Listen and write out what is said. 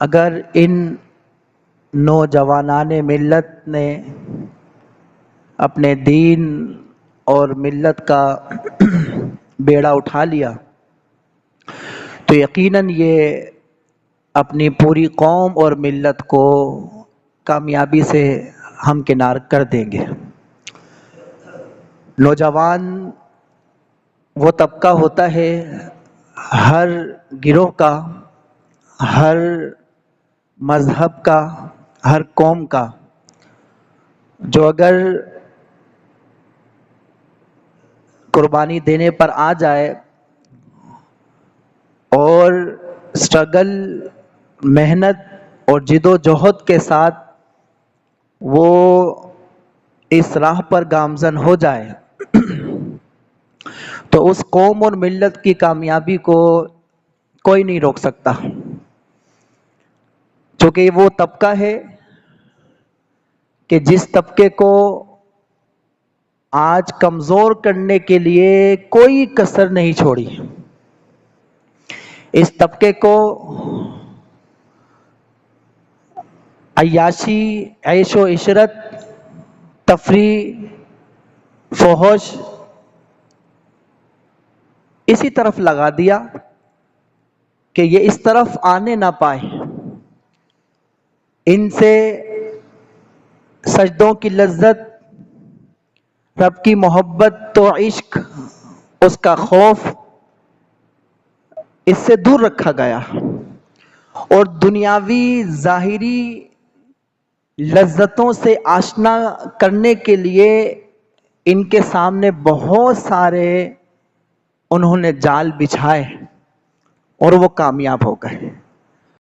اگر ان نوجوانان ملت نے اپنے دین اور ملت کا بیڑا اٹھا لیا تو یقیناً یہ اپنی پوری قوم اور ملت کو کامیابی سے ہمکنار کر دیں گے۔ نوجوان وہ طبقہ ہوتا ہے ہر گروہ کا، ہر مذہب کا، ہر قوم کا، جو اگر قربانی دینے پر آ جائے اور اسٹرگل، محنت اور جد و جہد کے ساتھ وہ اس راہ پر گامزن ہو جائے تو اس قوم اور ملت کی کامیابی کو کوئی نہیں روک سکتا، چونکہ وہ طبقہ ہے کہ جس طبقے کو آج کمزور کرنے کے لیے کوئی کسر نہیں چھوڑی۔ اس طبقے کو عیاشی، عیش و عشرت، تفریح، فحش اسی طرف لگا دیا کہ یہ اس طرف آنے نہ پائے۔ ان سے سجدوں کی لذت، رب کی محبت تو عشق، اس کا خوف اس سے دور رکھا گیا، اور دنیاوی ظاہری لذتوں سے آشنا کرنے کے لیے ان کے سامنے بہت سارے انہوں نے جال بچھائے اور وہ کامیاب ہو گئے۔